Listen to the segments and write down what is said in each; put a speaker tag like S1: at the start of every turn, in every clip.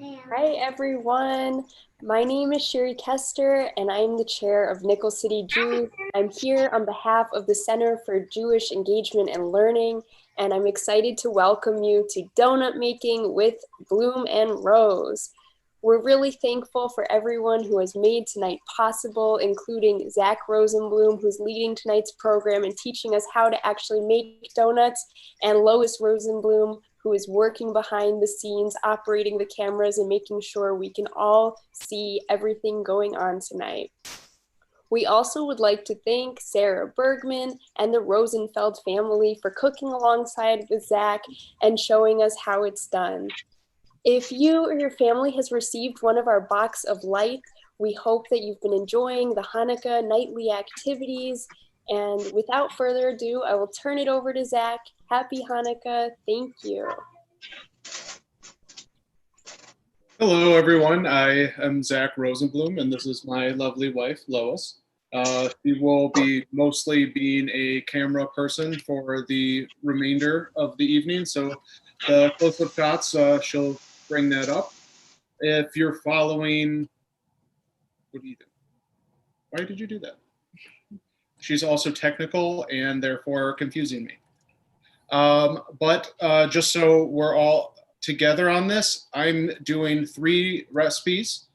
S1: Hi everyone, my name is Sherry Kester and I'm the chair of Nickel City Jews. I'm here on behalf of the Center for Jewish Engagement and Learning, and I'm excited to welcome you to Donut Making with Bloom and Rose. We're really thankful for everyone who has made tonight possible, including Zach Rosenblum, who's leading tonight's program and teaching us how to actually make donuts, and Lois Rosenblum, who is working behind the scenes, operating the cameras and making sure we can all see everything going on tonight. We also would like to thank Sarah Bergman and the Rosenfeld family for cooking alongside with Zach and showing us how it's done. If you or your family has received one of our box of lights, we hope that you've been enjoying the Hanukkah nightly activities. And without further ado, I will turn it over to Zach. Happy Hanukkah. Thank you.
S2: Hello, everyone. I am Zach Rosenblum, and this is my lovely wife, Lois. She will be mostly being a camera person for the remainder of the evening. So the close-up shots, she'll bring that up. If you're following, what do you do? Why did you do that? She's also technical and therefore confusing me. But just so we're all together on this, I'm doing 3 recipes.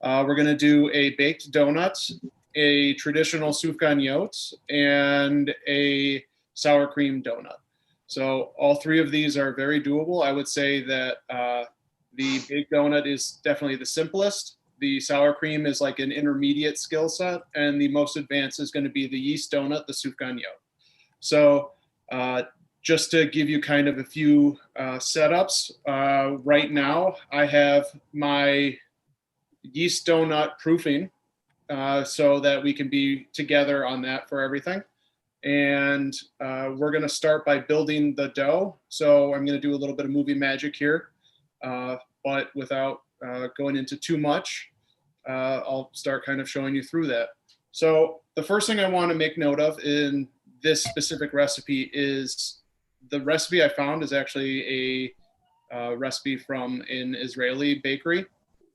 S2: We're going to do a baked donut, a traditional sufganiyot, and a sour cream donut. So all 3 of these are very doable. I would say that the baked donut is definitely the simplest. The sour cream is like an intermediate skill set, and the most advanced is going to be the yeast donut, the sufganiyot. So just to give you kind of a few setups, right now I have my yeast donut proofing so that we can be together on that for everything. And we're going to start by building the dough. So I'm going to do a little bit of movie magic here, but without going into too much, I'll start kind of showing you through that. So the first thing I want to make note of in this specific recipe is the recipe I found is actually a recipe from an Israeli bakery.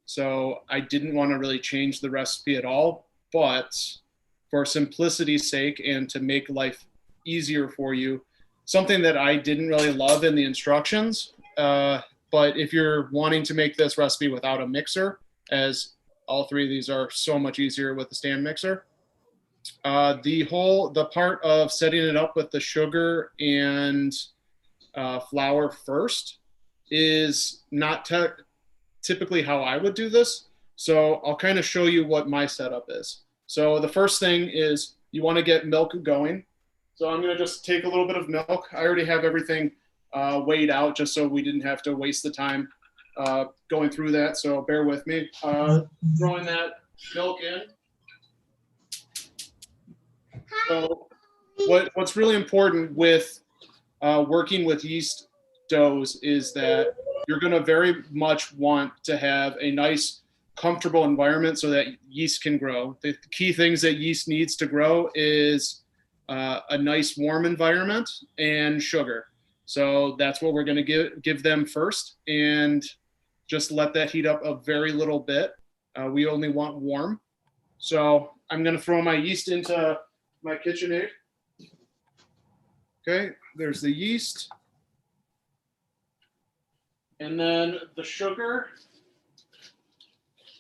S2: So I didn't want to really change the recipe at all, but for simplicity's sake and to make life easier for you, something that I didn't really love in the instructions, but if you're wanting to make this recipe without a mixer, as all 3 of these are so much easier with the stand mixer, the part of setting it up with the sugar and flour first is not typically how I would do this. So I'll kind of show you what my setup is. So the first thing is you want to get milk going. So I'm going to just take a little bit of milk. I already have everything weighed out just so we didn't have to waste the time going through that. So bear with me. Throwing that milk in. So what's really important with working with yeast doughs is that you're going to very much want to have a nice, comfortable environment so that yeast can grow. The key things that yeast needs to grow is a nice, warm environment and sugar. So that's what we're going to give them first, and just let that heat up a very little bit. We only want warm. So I'm going to throw my yeast into my KitchenAid. Okay, there's the yeast. And then the sugar.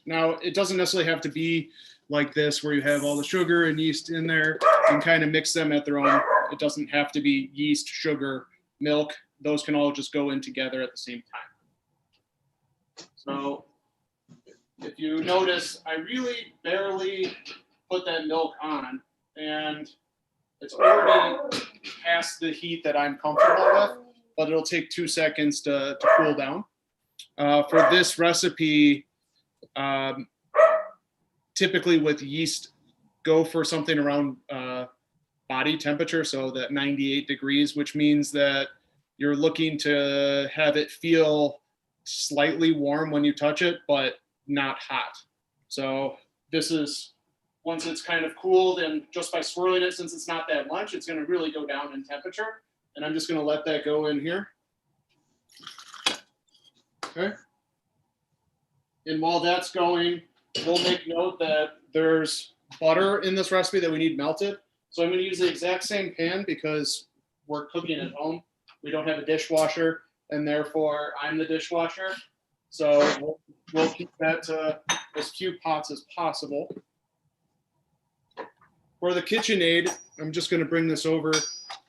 S2: Now, it doesn't necessarily have to be like this where you have all the sugar and yeast in there. You can kind of mix them at their own. It doesn't have to be yeast, sugar, milk. Those can all just go in together at the same time. So if you notice, I really barely put that milk on, and it's already past the heat that I'm comfortable with, but it'll take 2 seconds to cool down. For this recipe, typically with yeast, go for something around body temperature, so that 98 degrees, which means that you're looking to have it feel slightly warm when you touch it, but not hot. So this is, once it's kind of cooled, and just by swirling it, since it's not that much, it's going to really go down in temperature. And I'm just going to let that go in here. Okay. And while that's going, we'll make note that there's butter in this recipe that we need melted. So I'm going to use the exact same pan because we're cooking at home. We don't have a dishwasher, and therefore I'm the dishwasher. So we'll keep that to as few pots as possible. For the KitchenAid, I'm just going to bring this over.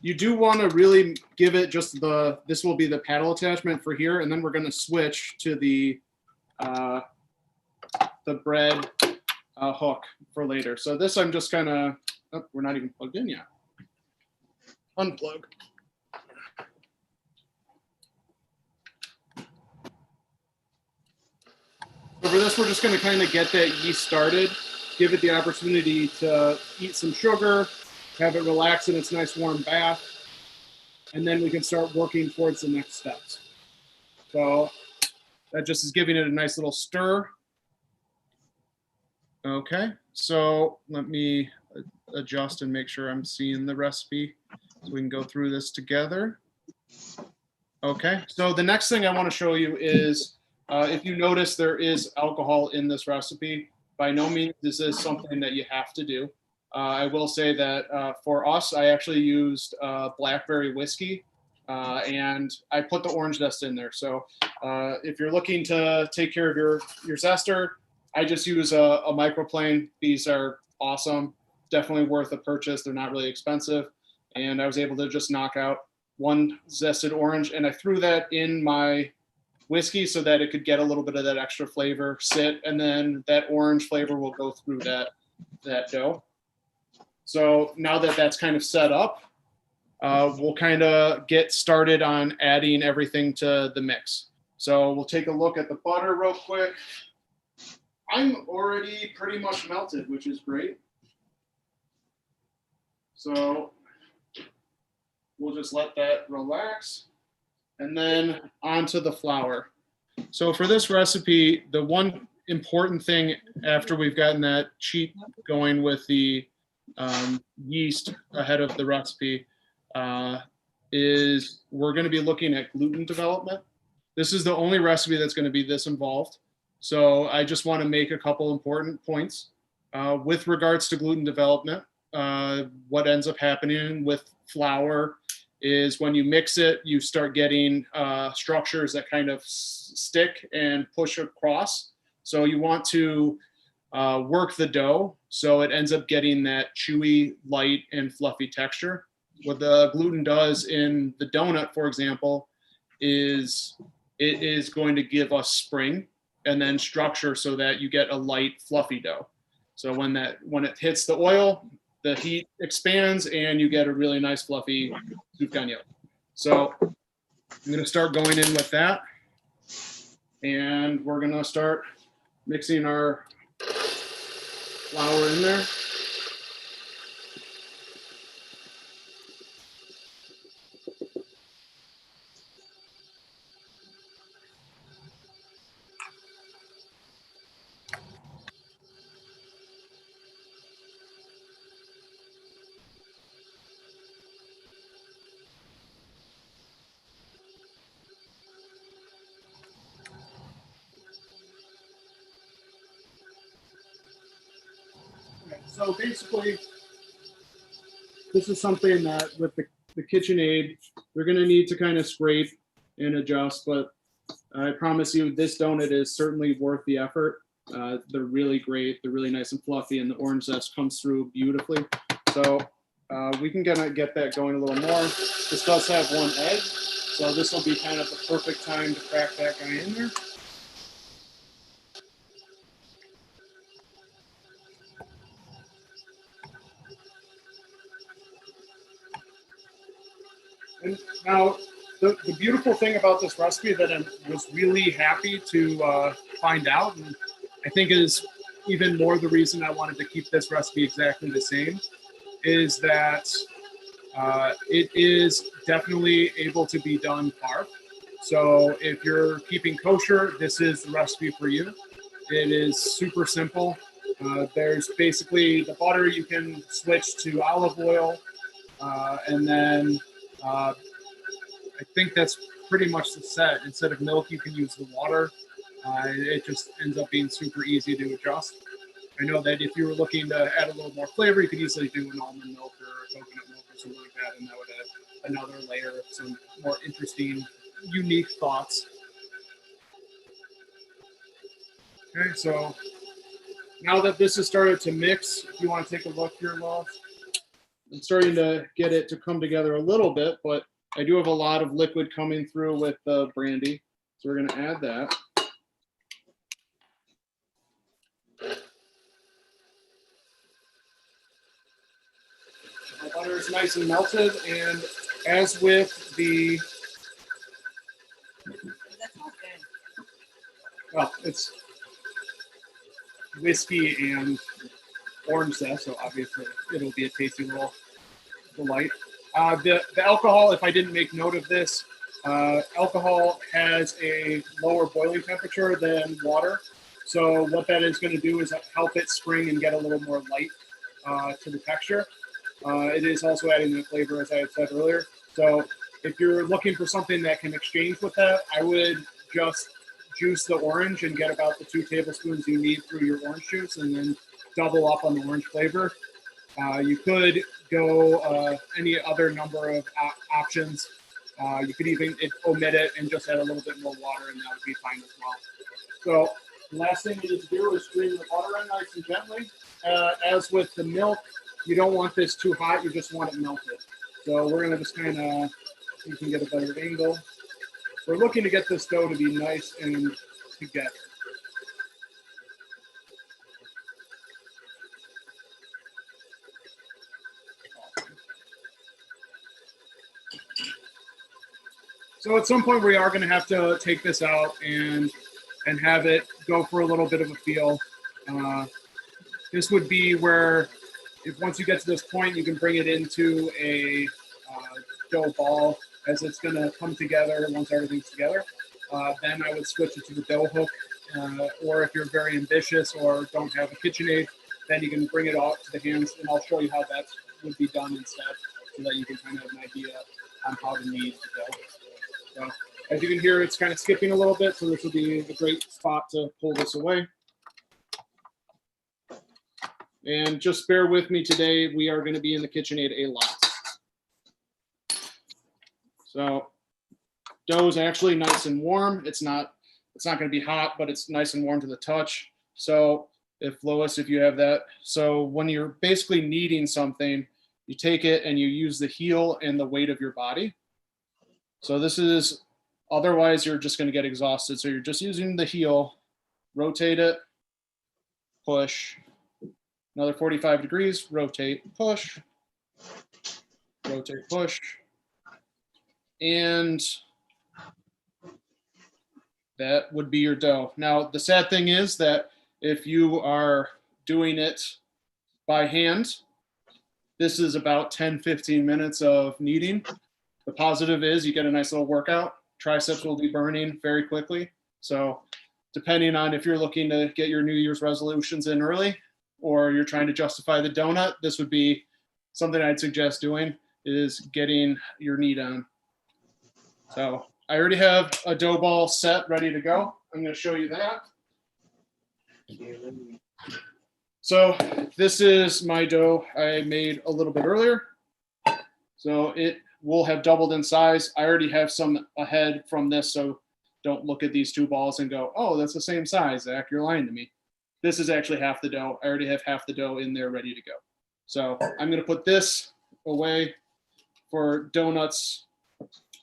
S2: You do want to really give it just this will be the paddle attachment for here, and then we're going to switch to the bread hook for later. So this I'm just kind of, oh, we're not even plugged in yet. Unplug. So for this, we're just going to kind of get that yeast started, give it the opportunity to eat some sugar, have it relax in its nice warm bath, and then we can start working towards the next steps. So that just is giving it a nice little stir. Okay, so let me adjust and make sure I'm seeing the recipe so we can go through this together. Okay, so the next thing I want to show you is if you notice there is alcohol in this recipe. By no means is this something that you have to do. I will say that for us, I actually used blackberry whiskey and I put the orange zest in there. So if you're looking to take care of your zester, I just use a microplane. These are awesome, definitely worth a purchase. They're not really expensive. And I was able to just knock out one zested orange, and I threw that in my whiskey so that it could get a little bit of that extra flavor sit, and then that orange flavor will go through that dough. So now that that's kind of set up, we'll kind of get started on adding everything to the mix. So we'll take a look at the butter real quick. I'm already pretty much melted, which is great. So we'll just let that relax. And then onto the flour. So for this recipe, the one important thing after we've gotten that sheet going with the yeast ahead of the recipe is we're going to be looking at gluten development. This is the only recipe that's going to be this involved. So I just want to make a couple important points. With regards to gluten development, what ends up happening with flour is when you mix it, you start getting structures that kind of stick and push across. So you want to work the dough so it ends up getting that chewy, light, and fluffy texture. What the gluten does in the donut, for example, is it is going to give us spring and then structure so that you get a light, fluffy dough. So when it hits the oil, the heat expands and you get a really nice fluffy soup gagnon. So I'm going to start going in with that. And we're going to start mixing our flour in there. So basically, this is something that with the KitchenAid, you're going to need to kind of scrape and adjust, but I promise you this donut is certainly worth the effort. They're really great. They're really nice and fluffy, and the orange zest comes through beautifully. So we can get that going a little more. This does have one egg, so this will be kind of the perfect time to crack that guy in there. And now, the beautiful thing about this recipe that I was really happy to find out, and I think is even more the reason I wanted to keep this recipe exactly the same, is that it is definitely able to be done carb. So if you're keeping kosher, this is the recipe for you. It is super simple. There's basically the butter, you can switch to olive oil, and then I think that's pretty much the set. Instead of milk, you can use the water. It just ends up being super easy to adjust. I know that if you were looking to add a little more flavor, you could easily do an almond milk or a coconut milk or something like that, and that would add another layer of some more interesting, unique thoughts. Okay, so now that this has started to mix, if you want to take a look here, Lois, I'm starting to get it to come together a little bit, but I do have a lot of liquid coming through with the brandy, so we're going to add that. My butter is nice and melted, and as with the, well, it's whiskey and orange zest, so obviously it'll be a tasty little delight. The alcohol, if I didn't make note of this, alcohol has a lower boiling temperature than water. So what that is going to do is help it spring and get a little more light to the texture. It is also adding the flavor, as I had said earlier. So if you're looking for something that can exchange with that, I would just juice the orange and get about the 2 tablespoons you need through your orange juice, and then double up on the orange flavor. You could go any other number of options. You could even omit it and just add a little bit more water, and that would be fine as well. So the last thing you need to do is stream the butter in nice and gently. As with the milk, you don't want this too hot, you just want it melted. So we're going to just kind of, you can get a better angle. We're looking to get this dough to be nice and together. So at some point we are going to have to take this out and have it go for a little bit of a feel. This would be where, if once you get to this point, you can bring it into a dough ball as it's going to come together once everything's together. Then I would switch it to the dough hook, or if you're very ambitious or don't have a KitchenAid, then you can bring it out to the hands, and I'll show you how that would be done instead, so that you can kind of have an idea on how to knead the dough. So as you can hear, it's kind of skipping a little bit, so this would be a great spot to pull this away. And just bear with me today, we are going to be in the KitchenAid a lot. So dough is actually nice and warm. It's not going to be hot, but it's nice and warm to the touch. So if Lois, if you have that. So when you're basically kneading something, you take it and you use the heel and the weight of your body. So this is, otherwise you're just going to get exhausted. So you're just using the heel, rotate it, push, another 45 degrees, rotate, push, rotate, push. And that would be your dough. Now, the sad thing is that if you are doing it by hand, this is about 10-15 minutes of kneading. The positive is you get a nice little workout. Triceps will be burning very quickly. So depending on if you're looking to get your New Year's resolutions in early or you're trying to justify the donut, this would be something I'd suggest doing, is getting your knead on. So I already have a dough ball set ready to go. I'm going to show you that. So this is my dough I made a little bit earlier. So it will have doubled in size. I already have some ahead from this, so don't look at these 2 balls and go, oh, that's the same size, Zach, you're lying to me. This is actually half the dough. I already have half the dough in there ready to go. So I'm going to put this away for donuts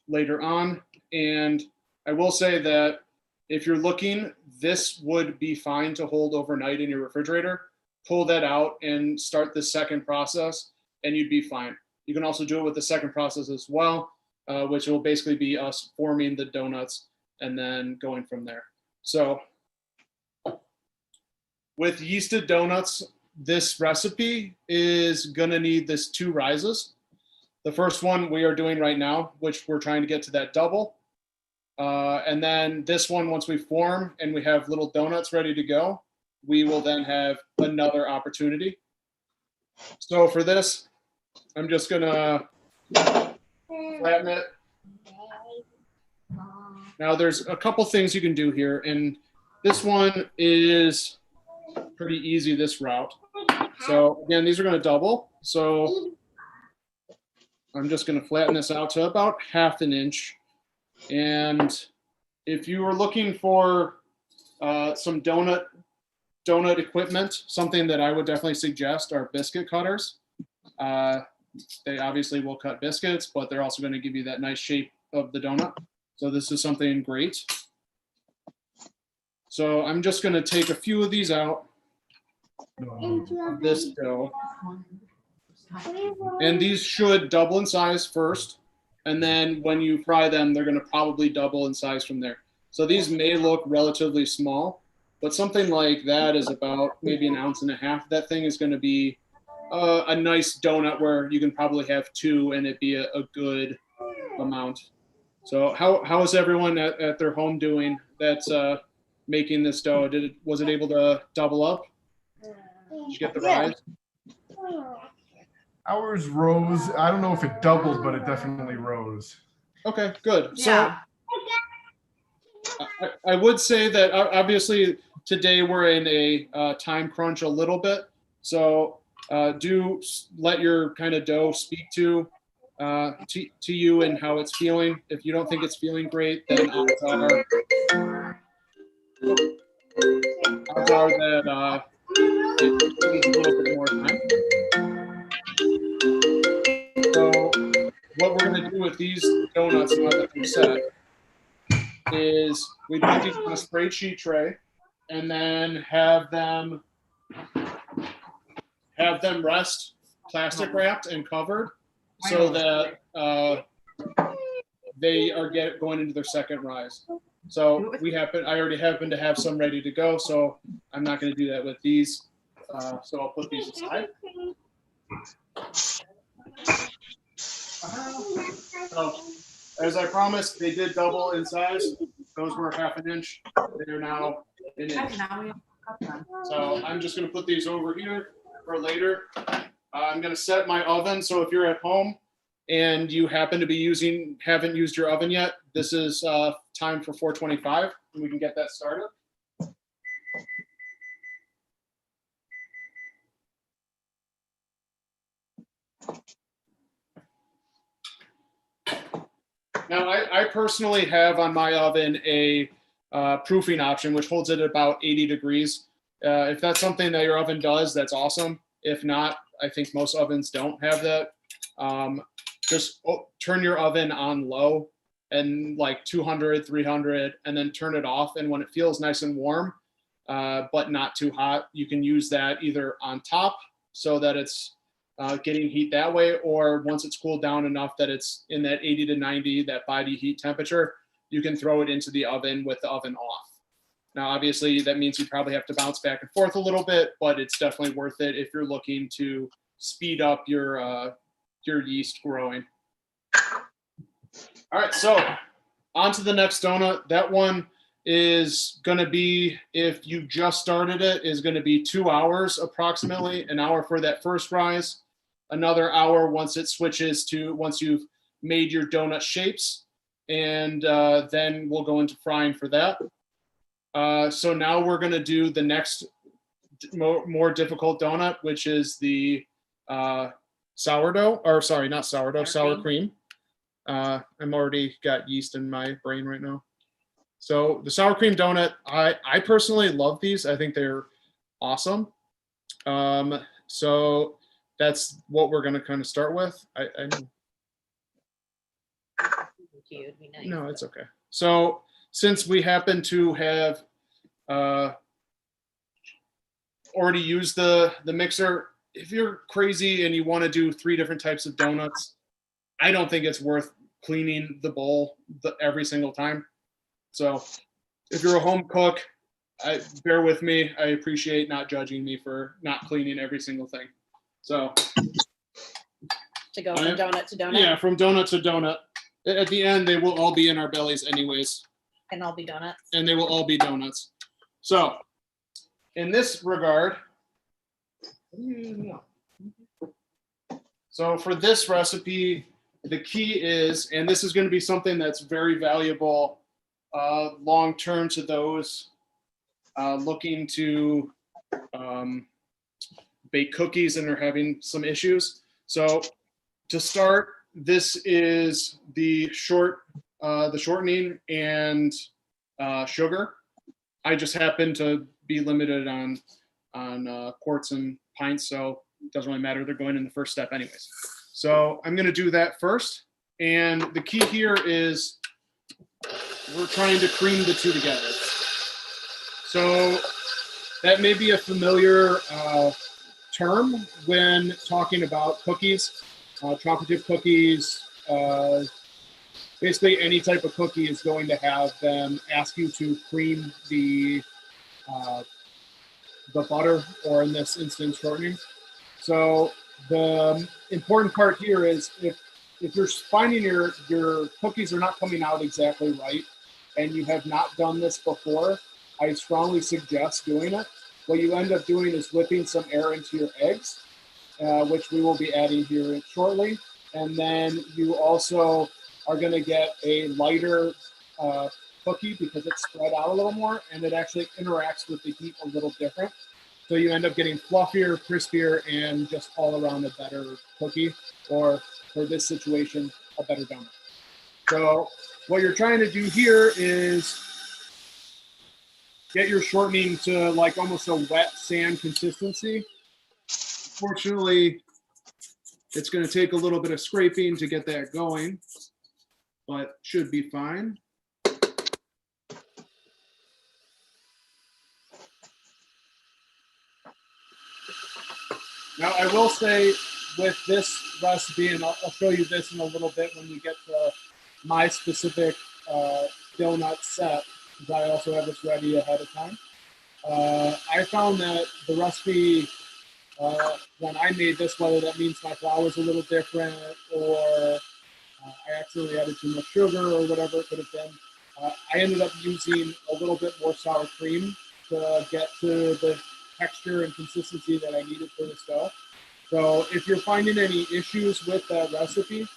S2: later on. And I will say that if you're looking, this would be fine to hold overnight in your refrigerator. Pull that out and start the second process, and you'd be fine. You can also do it with the second process as well, which will basically be us forming the donuts and then going from there. So with yeasted donuts, this recipe is going to need this 2 rises. The first one we are doing right now, which we're trying to get to that double. And then this one, once we form and we have little donuts ready to go, we will then have another opportunity. So for this, I'm just gonna flatten it Now there's a couple things you can do here, and this one is pretty easy, this route. So again, these are going to double. So I'm just going to flatten this out to about 1/2 inch. And if you are looking for some donut equipment, something that I would definitely suggest are biscuit cutters. They obviously will cut biscuits, but they're also going to give you that nice shape of the donut. So this is something great. So I'm just going to take a few of these out of this dough. And these should double in size first. And then when you fry them, they're going to probably double in size from there. So these may look relatively small, but something like that is about maybe 1.5 ounces. That thing is going to be a nice donut where you can probably have 2 and it'd be a good amount. So how is everyone at their home doing that's making this dough? Was it able to double up? Did you get the rise?
S3: Ours rose. I don't know if it doubled, but it definitely rose.
S2: Okay, good.
S4: Yeah.
S2: So I would say that obviously today we're in a time crunch a little bit. So do let your kind of dough speak to you and how it's feeling. If you don't think it's feeling great, then odds are that it needs a little bit more time. So what we're going to do with these donuts now that they're set is we put these on a sprayed sheet tray and then have them rest plastic wrapped and covered so that they are going into their second rise. So I already happen to have some ready to go, so I'm not going to do that with these. So I'll put these aside. So, as I promised, they did double in size. Those were 1/2 inch. They are now 1 inch. So I'm just going to put these over here for later. I'm going to set my oven. So if you're at home and you happen to be haven't used your oven yet, this is time for 425, and we can get that started. Now, I personally have on my oven a proofing option, which holds it at about 80 degrees. If that's something that your oven does, that's awesome. If not, I think most ovens don't have that. Just turn your oven on low and like 200, 300, and then turn it off. And when it feels nice and warm, but not too hot, you can use that either on top so that it's getting heat that way, or once it's cooled down enough that it's in that 80 to 90, that body heat temperature, you can throw it into the oven with the oven off. Now, obviously, that means you probably have to bounce back and forth a little bit, but it's definitely worth it if you're looking to speed up your yeast growing. All right, so on to the next donut. That one is going to be, if you just started it, is going to be 2 hours approximately, 1 hour for that first rise, another hour once you've made your donut shapes, and then we'll go into frying for that. So now we're going to do the next more difficult donut, which is the sourdough, or sorry, not sourdough, sour cream. I'm already got yeast in my brain right now. So the sour cream donut, I personally love these. I think they're awesome. So that's what we're going to kind of start with. I know.
S4: It'd be nice.
S2: No, it's okay. So since we happen to have already used the mixer, if you're crazy and you want to do 3 different types of donuts, I don't think it's worth cleaning the bowl every single time. So if you're a home cook, bear with me. I appreciate not judging me for not cleaning every single thing. So
S4: To go from donut to donut.
S2: yeah, from donut to donut. At the end, they will all be in our bellies anyways.
S4: And all be donuts.
S2: And they will all be donuts. So in this regard, so for this recipe, the key is, and this is going to be something that's very valuable long term to those looking to bake cookies and are having some issues. So to start, this is the shortening and sugar. I just happen to be limited on quarts and pints, so it doesn't really matter. They're going in the first step anyways. So I'm going to do that first. And the key here is we're trying to cream the two together. So that may be a familiar term when talking about cookies, chocolate chip cookies. Basically, any type of cookie is going to have them ask you to cream the butter, or in this instance, shortening. So the important part here is if you're finding your cookies are not coming out exactly right, and you have not done this before, I strongly suggest doing it. What you end up doing is whipping some air into your eggs, which we will be adding here shortly. And then you also are going to get a lighter cookie because it's spread out a little more, and it actually interacts with the heat a little different. So you end up getting fluffier, crispier, and just all around a better cookie, or for this situation, a better donut. So what you're trying to do here is get your shortening to like almost a wet sand consistency. Fortunately, it's going to take a little bit of scraping to get that going, but should be fine. Now, I will say with this recipe, and I'll show you this in a little bit when we get to my specific donut set, because I also have this ready ahead of time. I found that the recipe, when I made this, whether that means my flour is a little different, or I accidentally added too much sugar, or whatever it could have been, I ended up using a little bit more sour cream to get to the texture and consistency that I needed for this dough. So if you're finding any issues with that recipe,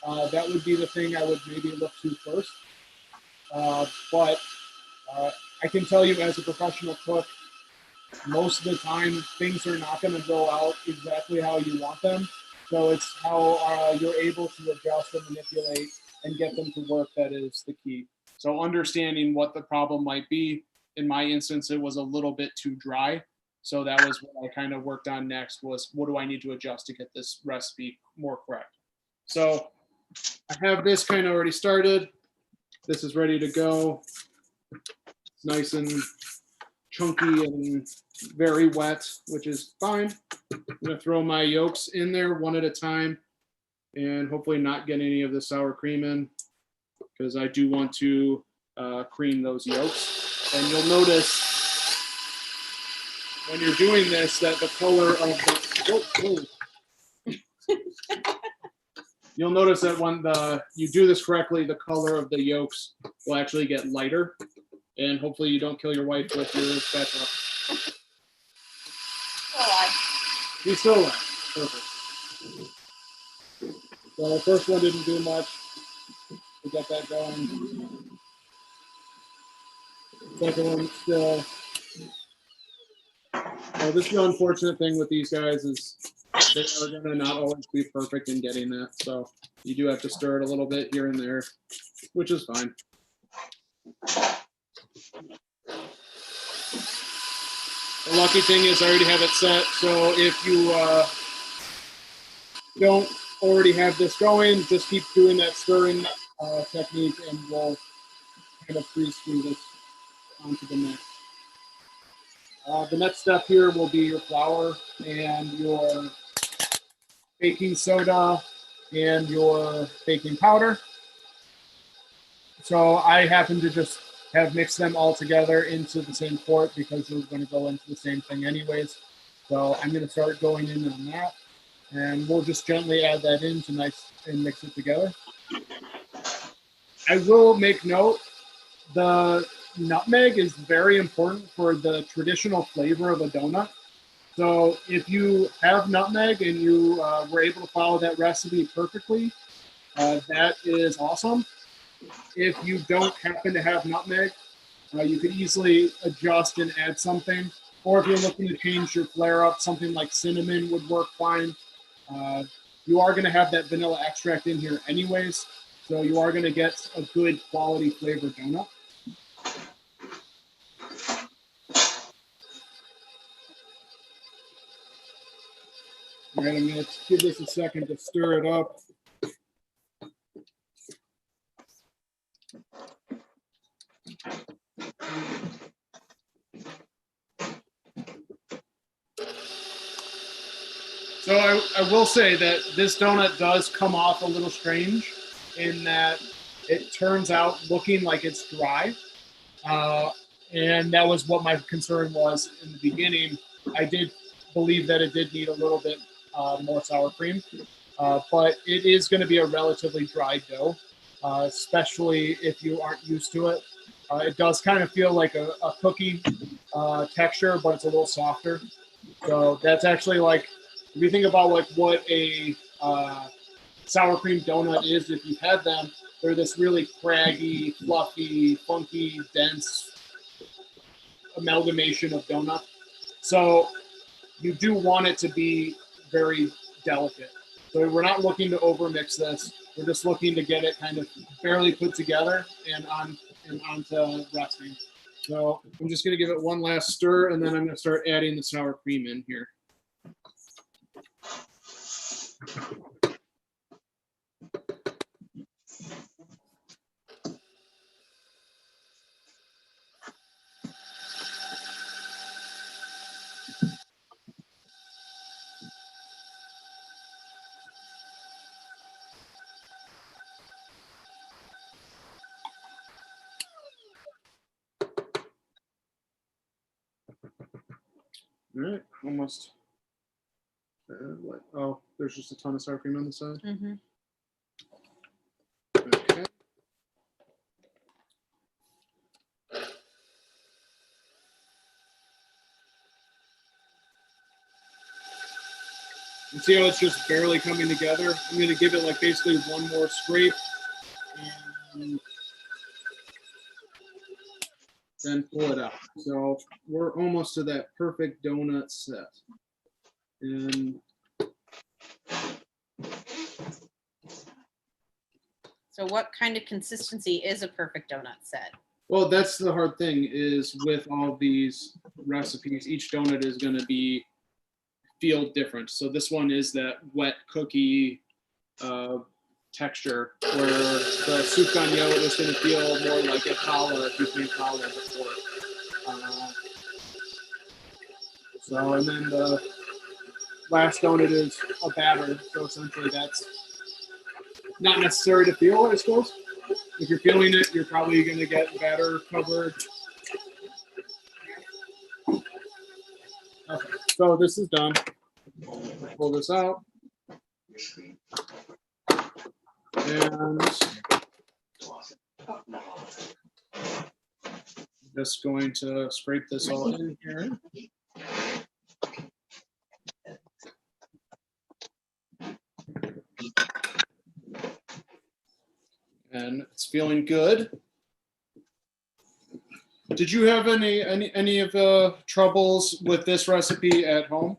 S2: that would be the thing I would maybe look to first. But I can tell you, as a professional cook, most of the time things are not going to go out exactly how you want them. So it's how you're able to adjust and manipulate and get them to work that is the key. So understanding what the problem might be. In my instance, it was a little bit too dry. So that was what I kind of worked on next, was what do I need to adjust to get this recipe more correct. So I have this kind of already started. This is ready to go. It's nice and chunky and very wet, which is fine. I'm gonna throw my yolks in there one at a time and hopefully not get any of the sour cream in, because I do want to cream those yolks. And you'll notice when you're doing this that the color of the you'll notice that when you do this correctly, the color of the yolks will actually get lighter, and hopefully you don't kill your wife with your spatula. He's still alive. Perfect. So the first one didn't do much. We got that going. Second one still. So this is the unfortunate thing with these guys, is they are going to not always be perfect in getting that. So you do have to stir it a little bit here and there, which is fine. The lucky thing is I already have it set. So if you don't already have this going, just keep doing that stirring technique, and we'll kind of freeze through this onto the mix. The next step here will be your flour and your baking soda and your baking powder. So I happen to just have mixed them all together into the same quart because they're going to go into the same thing anyways. So I'm going to start going in on that, and we'll just gently add that in tonight and mix it together. I will make note, the nutmeg is very important for the traditional flavor of a donut. So if you have nutmeg and you were able to follow that recipe perfectly, that is awesome. If you don't happen to have nutmeg, you could easily adjust and add something. Or if you're looking to change your flair up, something like cinnamon would work fine. You are going to have that vanilla extract in here anyways, so you are going to get a good quality flavored donut. All right, I'm going to give this a second to stir it up. So I will say that this donut does come off a little strange in that it turns out looking like it's dry. And that was what my concern was in the beginning. I did believe that it did need a little bit more sour cream, but it is going to be a relatively dry dough, especially if you aren't used to it. It does kind of feel like a cookie texture, but it's a little softer. So that's actually like, if you think about like what a sour cream donut is, if you've had them, they're this really craggy, fluffy, funky, dense amalgamation of donut. So you do want it to be very delicate. So we're not looking to overmix this. We're just looking to get it kind of barely put together and onto resting. So I'm just going to give it one last stir, and then I'm going to start adding the sour cream in here. All right, almost. What? Oh, there's just a ton of sour cream on the side.
S4: Mm-hmm.
S2: Okay. And see how it's just barely coming together? I'm going to give it like basically one more scrape and then pull it out. So we're almost to that perfect donut set. And
S4: So what kind of consistency is a perfect donut set?
S2: well, that's the hard thing is with all these recipes, each donut is going to feel different. So this one is that wet cookie texture, where the soup gagnon is going to feel more like a challah if you've made challah before. So, and then the last donut is a batter. So essentially that's not necessary to feel, I suppose. If you're feeling it, you're probably going to get batter covered. Okay, so this is done. Pull this out. And just going to scrape this all in here. And it's feeling good. Did you have any of the troubles with this recipe at home?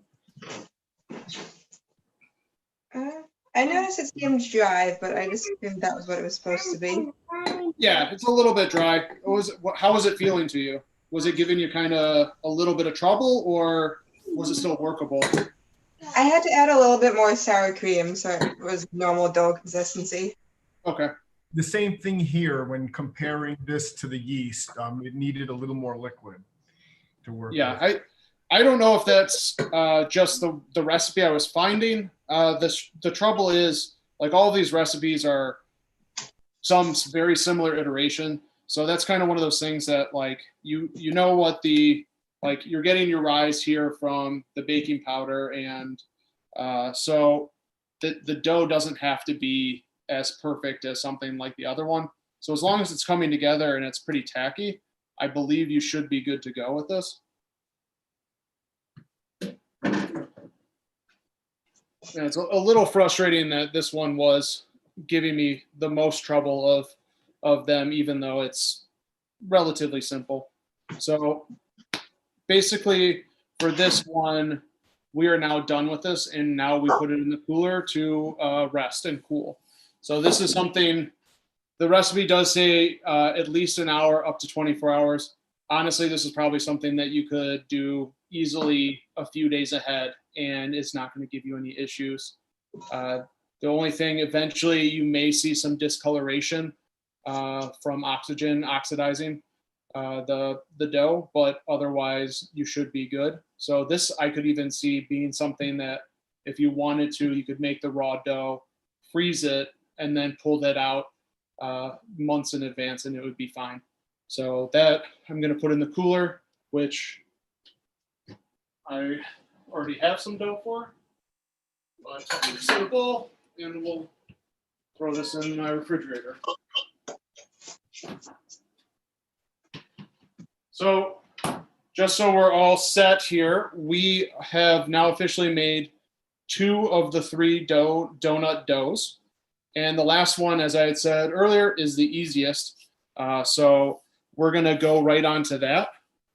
S5: I noticed it seemed dry, but I just assumed that was what it was supposed to be.
S2: Yeah, it's a little bit dry. How was it feeling to you? Was it giving you kind of a little bit of trouble, or was it still workable?
S5: I had to add a little bit more sour cream, so it was normal dough consistency.
S2: Okay.
S3: The same thing here when comparing this to the yeast. It needed a little more liquid to work.
S2: Yeah,
S3: with.
S2: I don't know if that's just the recipe I was finding. The trouble is, like, all of these recipes are some very similar iteration. So that's kind of one of those things that, like, you know what like you're getting your rise here from the baking powder, and so the dough doesn't have to be as perfect as something like the other one. So as long as it's coming together and it's pretty tacky, I believe you should be good to go with this. Yeah, it's a little frustrating that this one was giving me the most trouble of of them, even though it's relatively simple. So basically for this one, we are now done with this, and now we put it in the cooler to rest and cool. So this is something, the recipe does say at least an hour up to 24 hours. Honestly, this is probably something that you could do easily a few days ahead, and it's not going to give you any issues. The only thing, eventually you may see some discoloration from oxygen oxidizing the dough, but otherwise you should be good. So this I could even see being something that if you wanted to, you could make the raw dough, freeze it, and then pull that out months in advance, and it would be fine. So that I'm going to put in the cooler, which I already have some dough for. But I'll mix it in a bowl, and we'll throw this in my refrigerator. So just so we're all set here, we have now officially made 2 of the 3 donut doughs. And the last one, as I had said earlier, is the easiest. So we're going to go right onto that.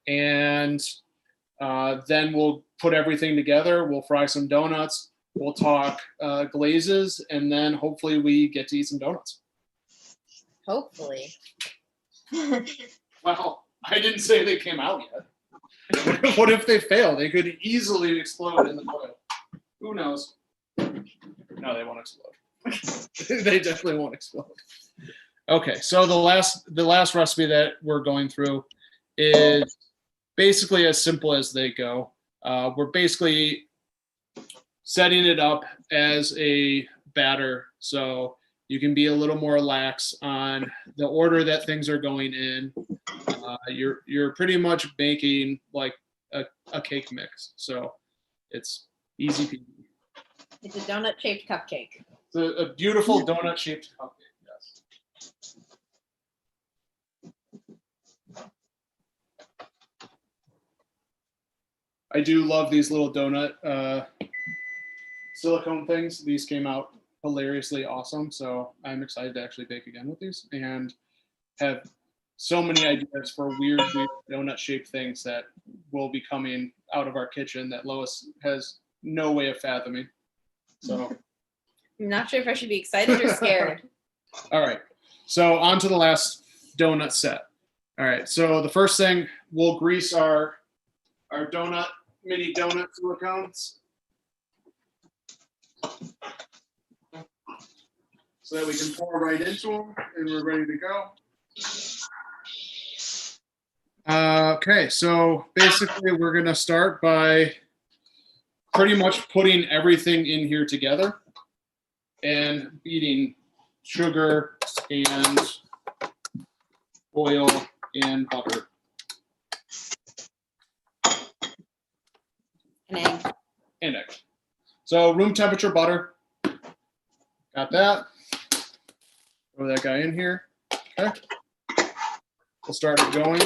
S2: And then we'll put everything together. We'll fry some donuts. We'll talk glazes. And then hopefully we get to eat some donuts.
S4: Hopefully.
S2: Well, I didn't say they came out yet. What if they fail? They could easily explode in the oil. Who knows? No, they won't explode. They definitely won't explode. Okay, so the last recipe that we're going through is basically as simple as they go. We're basically setting it up as a batter, so you can be a little more lax on the order that things are going in. You're pretty much making like a cake mix, so it's easy peasy.
S4: It's a donut-shaped cupcake.
S2: It's a beautiful donut-shaped cupcake, yes. I do love these little donut silicone things. These came out hilariously awesome, so I'm excited to actually bake again with these and have so many ideas for weird donut-shaped things that will be coming out of our kitchen that Lois has no way of fathoming. So
S4: I'm not sure if I should be excited or scared.
S2: all right, so on to the last donut set. All right, so the first thing, we'll grease our mini donut silicones so that we can pour right into them and we're ready to go. Okay, so basically we're gonna start by pretty much putting everything in here together and beating sugar and oil and butter.
S4: And
S2: egg. So room temperature butter. Got that. Throw that guy in here. Okay. We'll start it going.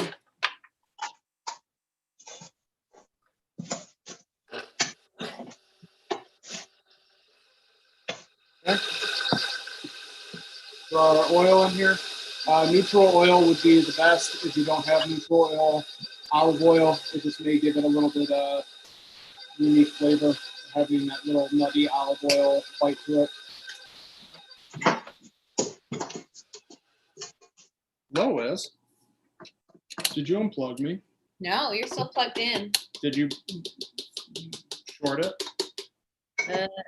S2: Okay. Throw our oil in here. Neutral oil would be the best. If you don't have neutral oil, olive oil, it just may give it a little bit of unique flavor, having that little nutty olive oil bite to it. Lois, did you unplug me?
S4: no, you're still plugged in.
S2: Did you short it?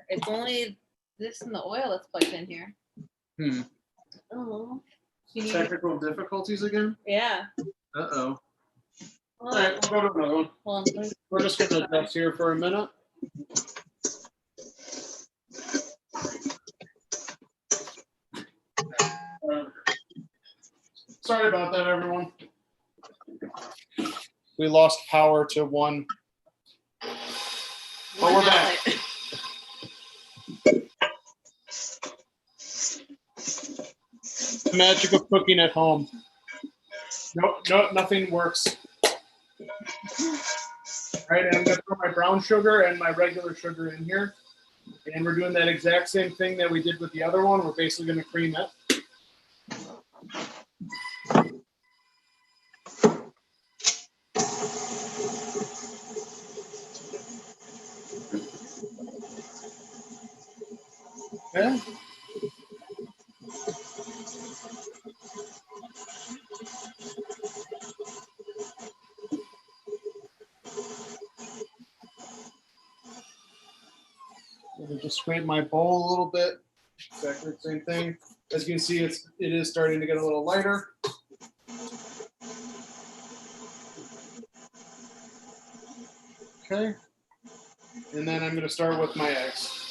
S4: It's only this and the oil that's plugged in here. Oh.
S2: Technical difficulties again?
S4: Yeah.
S2: Uh-oh. All right, we'll go to another one. We're just going to adjust here for a minute. Sorry about that, everyone. We lost power to one. But we're back. The magic of cooking at home. Nope, nothing works. All right, and I'm going to throw my brown sugar and my regular sugar in here. And we're doing that exact same thing that we did with the other one. We're basically going to cream it. Okay. Let me just scrape my bowl a little bit. Exactly the same thing. As you can see, it is starting to get a little lighter. Okay. And then I'm going to start with my eggs.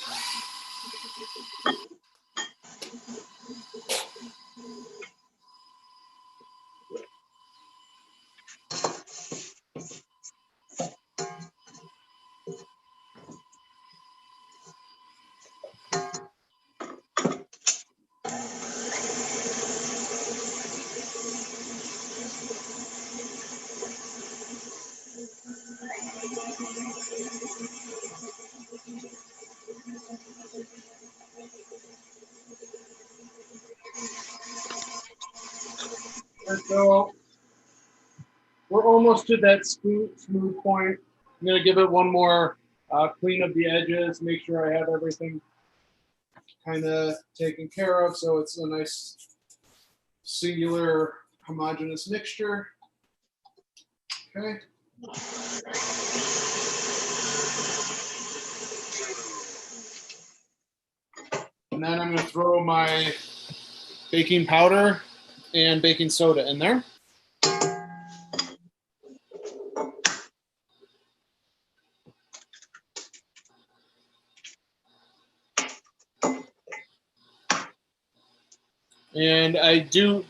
S2: And so we're almost to that smooth point. I'm going to give it one more clean of the edges, make sure I have everything kind of taken care of so it's a nice singular homogeneous mixture. Okay. And then I'm going to throw my baking powder and baking soda in there. And I do,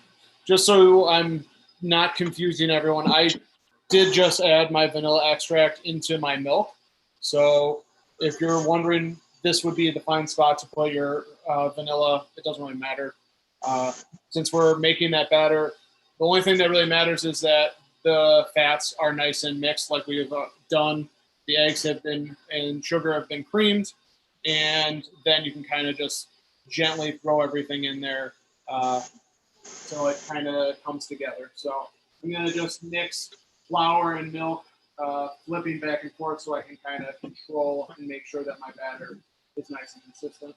S2: just so I'm not confusing everyone, I did just add my vanilla extract into my milk. So if you're wondering, this would be the fine spot to put your vanilla. It doesn't really matter. Since we're making that batter, the only thing that really matters is that the fats are nice and mixed like we've done. The eggs have been, and sugar have been creamed. And then you can kind of just gently throw everything in there so it kind of comes together. So I'm going to just mix flour and milk, flipping back and forth so I can kind of control and make sure that my batter is nice and consistent.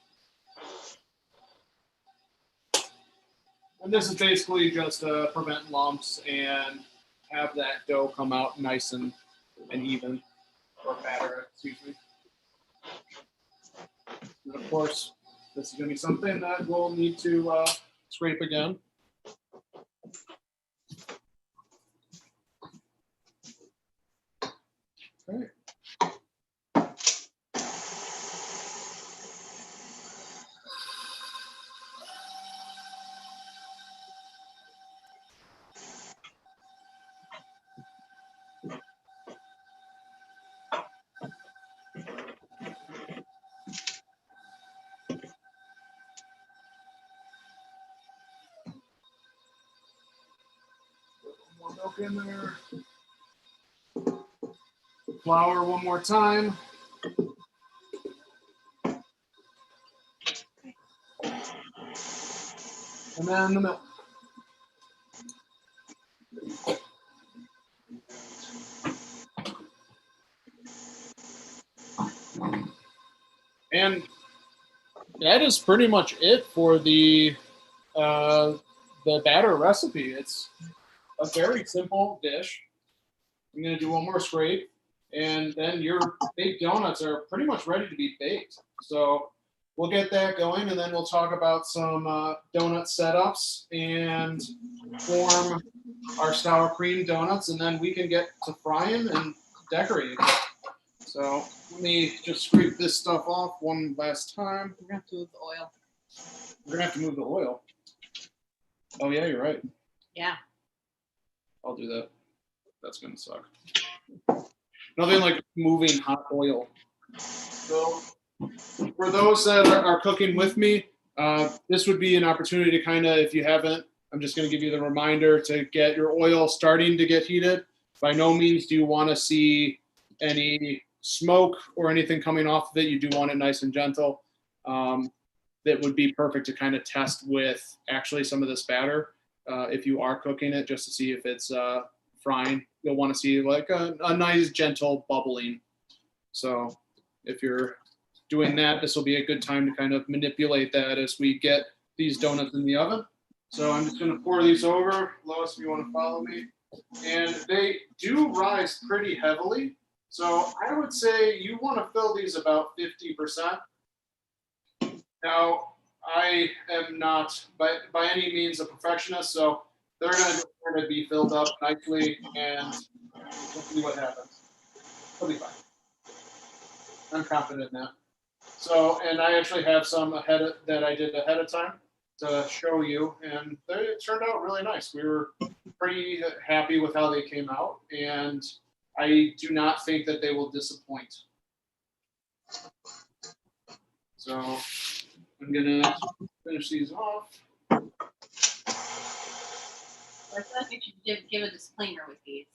S2: And this is basically just to prevent lumps and have that dough come out nice and even, or batter, excuse me. And of course, this is going to be something that we'll need to scrape again. Okay. More milk in there. Flour one more time. And then the milk. And that is pretty much it for the batter recipe. It's a very simple dish. I'm going to do one more scrape, and then your baked donuts are pretty much ready to be baked. So we'll get that going, and then we'll talk about some donut setups and form our sour cream donuts, and then we can get to frying and decorating. So let me just scrape this stuff off one last time.
S4: We're gonna have to move the oil.
S2: We're going to have to move the oil. Oh, yeah, you're right.
S4: Yeah.
S2: I'll do that. That's going to suck. Nothing like moving hot oil. So for those that are cooking with me, this would be an opportunity to kind of, if you haven't, I'm just going to give you the reminder to get your oil starting to get heated. By no means do you want to see any smoke or anything coming off of it. You do want it nice and gentle. That would be perfect to kind of test with actually some of this batter. if you are cooking it, just to see if it's frying. You'll want to see like a nice gentle bubbling. So if you're doing that, this will be a good time to kind of manipulate that as we get these donuts in the oven. So I'm just going to pour these over. Lois, if you want to follow me. And they do rise pretty heavily. So I would say you want to fill these about 50%. Now, I am not by any means a perfectionist, so they're going to be filled up nicely, and we'll see what happens. It'll be fine. I'm confident in that. So, and I actually have some that I did ahead of time to show you, and they turned out really nice. We were pretty happy with how they came out, and I do not think that they will disappoint. So I'm gonna finish these off.
S4: I feel like you should give a disclaimer with these.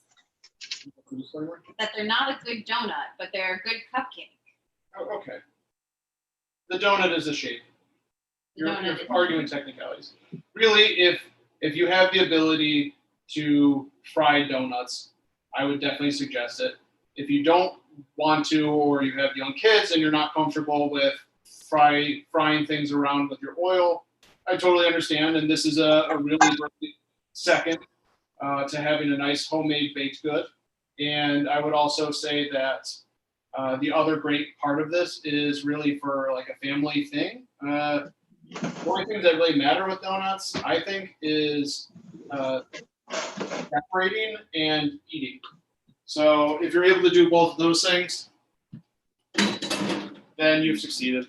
S4: That they're not a good donut, but they're a good cupcake.
S2: Oh, okay. The donut is the shape. You're arguing technicalities. Really, if you have the ability to fry donuts, I would definitely suggest it. If you don't want to, or you have young kids and you're not comfortable with frying things around with your oil, I totally understand. And this is a really great second to having a nice homemade baked good. And I would also say that the other great part of this is really for like a family thing. The only things that really matter with donuts, I think, is separating and eating. So if you're able to do both of those things, then you've succeeded.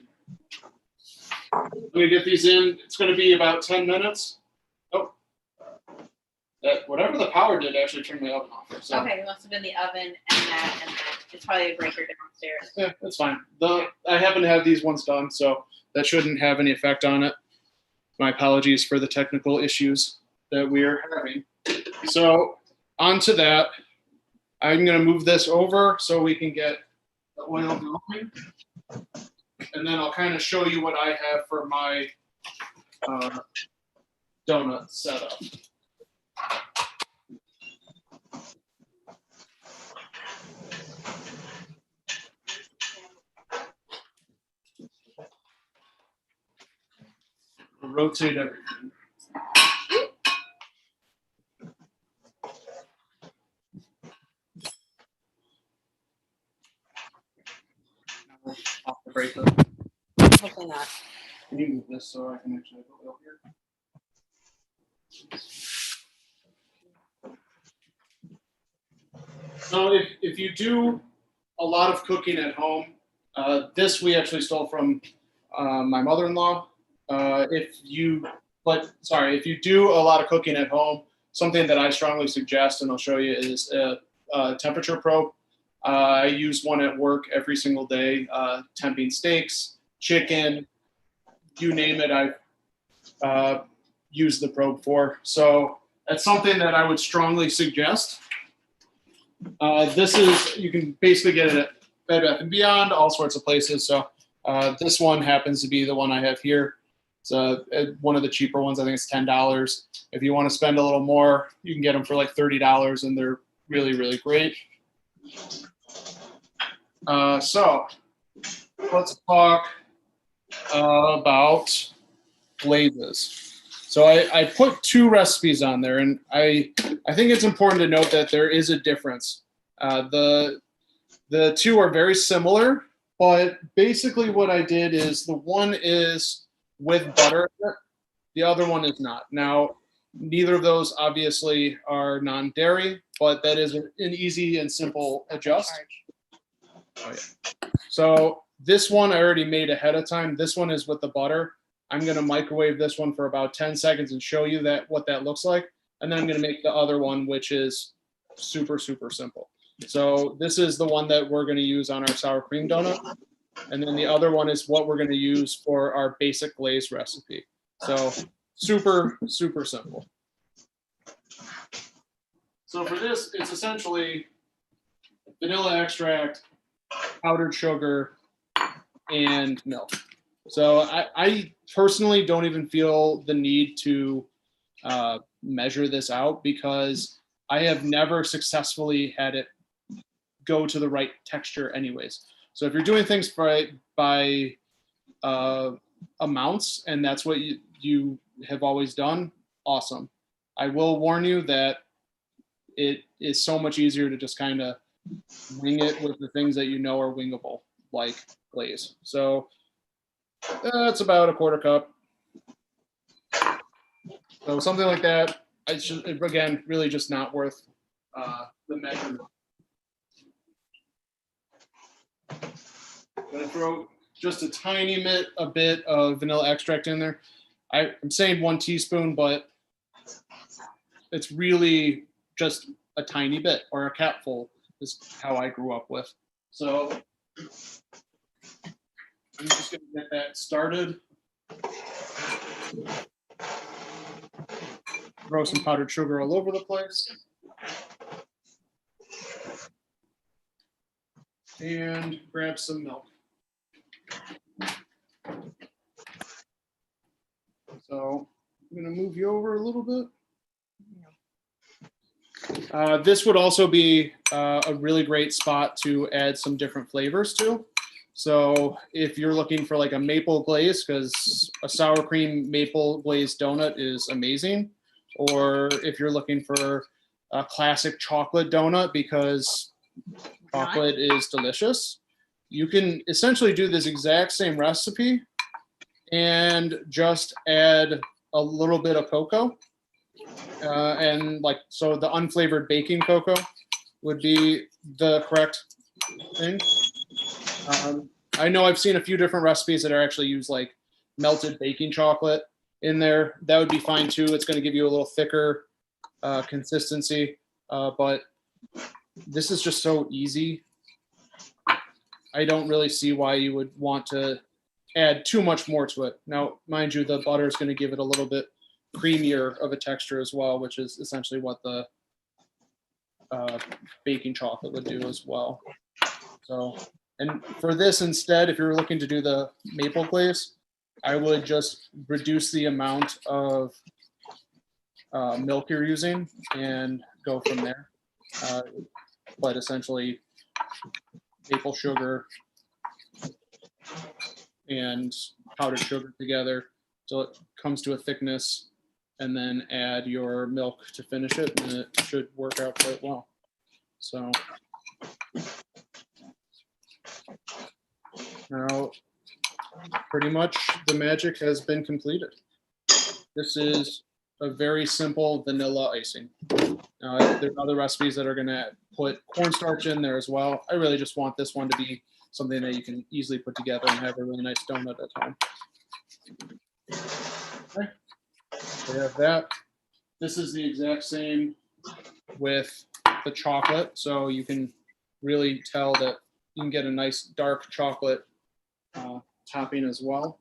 S2: I'm going to get these in. It's going to be about 10 minutes. Oh, whatever the power did actually turned my oven off. So.
S4: Okay, it must have been the oven and that. It's probably a breaker downstairs.
S2: Yeah, that's fine. I happen to have these ones done, so that shouldn't have any effect on it. My apologies for the technical issues that we are having. So on to that. I'm going to move this over so we can get the oil going. And then I'll kind of show you what I have for my donut setup. Rotate everything. Off the breaker.
S4: Hopefully not.
S2: Can you move this so I can actually go over here? So if you do a lot of cooking at home, this we actually stole from my mother-in-law. If you do a lot of cooking at home, something that I strongly suggest, and I'll show you, is a temperature probe. I use one at work every single day, temping steaks, chicken, you name it, I've used the probe for. So that's something that I would strongly suggest. You can basically get it at Bed Bath & Beyond, all sorts of places. So this one happens to be the one I have here. It's one of the cheaper ones. I think it's $10. If you want to spend a little more, you can get them for like $30, and they're really, really great. So let's talk about glazes. So I put 2 recipes on there, and I think it's important to note that there is a difference. The 2 are very similar, but basically what I did is the one is with butter, the other one is not. Now, neither of those obviously are non-dairy, but that is an easy and simple adjust. Oh, yeah. So this one I already made ahead of time. This one is with the butter. I'm going to microwave this one for about 10 seconds and show you what that looks like. And then I'm going to make the other one, which is super, super simple. So this is the one that we're going to use on our sour cream donut. And then the other one is what we're going to use for our basic glaze recipe. So super, super simple. So for this, it's essentially vanilla extract, powdered sugar, and milk. So I personally don't even feel the need to measure this out because I have never successfully had it go to the right texture anyways. So if you're doing things by amounts and that's what you have always done, awesome. I will warn you that it is so much easier to just kind of wing it with the things that you know are wingable, like glaze. So that's about a quarter cup. So something like that. I should, again, really just not worth the measurement. I'm gonna throw just a tiny bit of vanilla extract in there. I'm saying 1 teaspoon, but it's really just a tiny bit, or a capful is how I grew up with. So I'm just gonna get that started. Throw some powdered sugar all over the place. And grab some milk. So I'm gonna move you over a little bit. This would also be a really great spot to add some different flavors to. So if you're looking for like a maple glaze, because a sour cream maple glazed donut is amazing. Or if you're looking for a classic chocolate donut because chocolate is delicious, you can essentially do this exact same recipe and just add a little bit of cocoa. And like, so the unflavored baking cocoa would be the correct thing. I know I've seen a few different recipes that are actually use like melted baking chocolate in there. That would be fine too. It's going to give you a little thicker consistency, but this is just so easy. I don't really see why you would want to add too much more to it. Now, mind you, the butter is going to give it a little bit creamier of a texture as well, which is essentially what the baking chocolate would do as well. So, and for this instead, if you're looking to do the maple glaze, I would just reduce the amount of milk you're using and go from there. But essentially, maple sugar and powdered sugar together till it comes to a thickness, and then add your milk to finish it, and it should work out quite well. So now pretty much the magic has been completed. This is a very simple vanilla icing. There are other recipes that are going to put cornstarch in there as well. I really just want this one to be something that you can easily put together and have a really nice donut at home. Okay. So we have that. This is the exact same with the chocolate. So you can really tell that you can get a nice dark chocolate topping as well.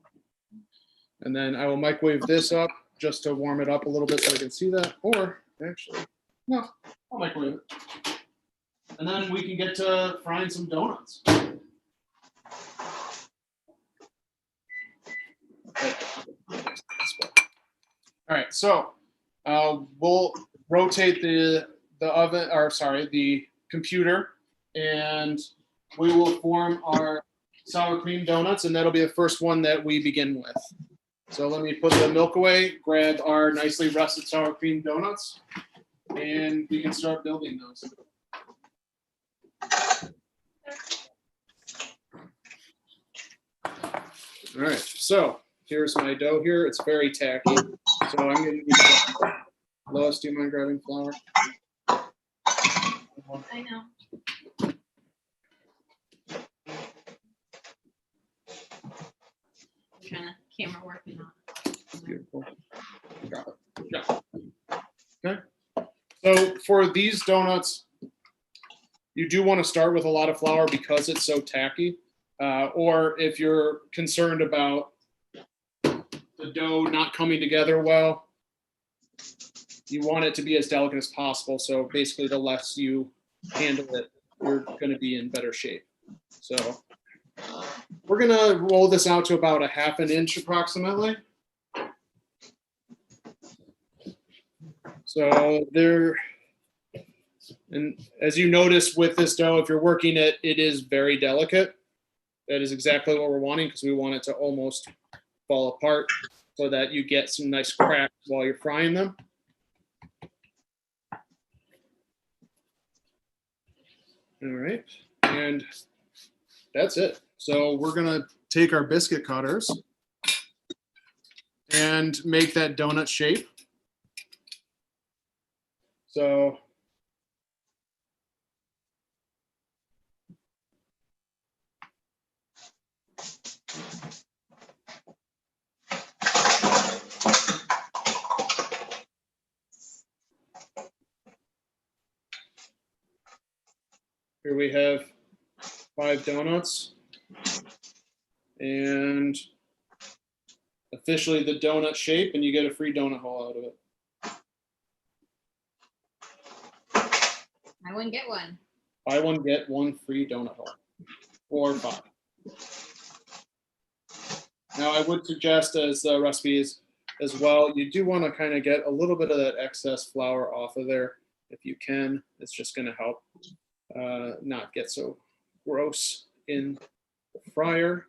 S2: And then I will microwave this up just to warm it up a little bit so I can see that. Or actually, no, I'll microwave it. And then we can get to frying some donuts. All right, so we'll rotate the oven, or sorry, the computer, and we will form our sour cream donuts, and that'll be the first one that we begin with. So let me put the milk away, grab our nicely rusted sour cream donuts, and we can start building those. All right, so here's my dough here. It's very tacky. So I'm going to need flour. Lois, do you mind grabbing flour?
S4: I know. I'm trying to camera working on it.
S2: Beautiful. Got it. Got it. Okay. So for these donuts, you do want to start with a lot of flour because it's so tacky. Or if you're concerned about the dough not coming together well, you want it to be as delicate as possible. So basically, the less you handle it, you're going to be in better shape. So we're going to roll this out to about a ½ inch approximately. So there, and as you notice with this dough, if you're working it, it is very delicate. That is exactly what we're wanting because we want it to almost fall apart so that you get some nice cracks while you're frying them. All right, and that's it. So we're gonna take our biscuit cutters and make that donut shape. So here we have 5 donuts and officially the donut shape, and you get a free donut hole out of it.
S4: I wouldn't get one.
S2: Buy one, get one free donut hole, or 5. Now, I would suggest, as the recipe is as well, you do want to kind of get a little bit of that excess flour off of there if you can. It's just going to help not get so gross in the fryer.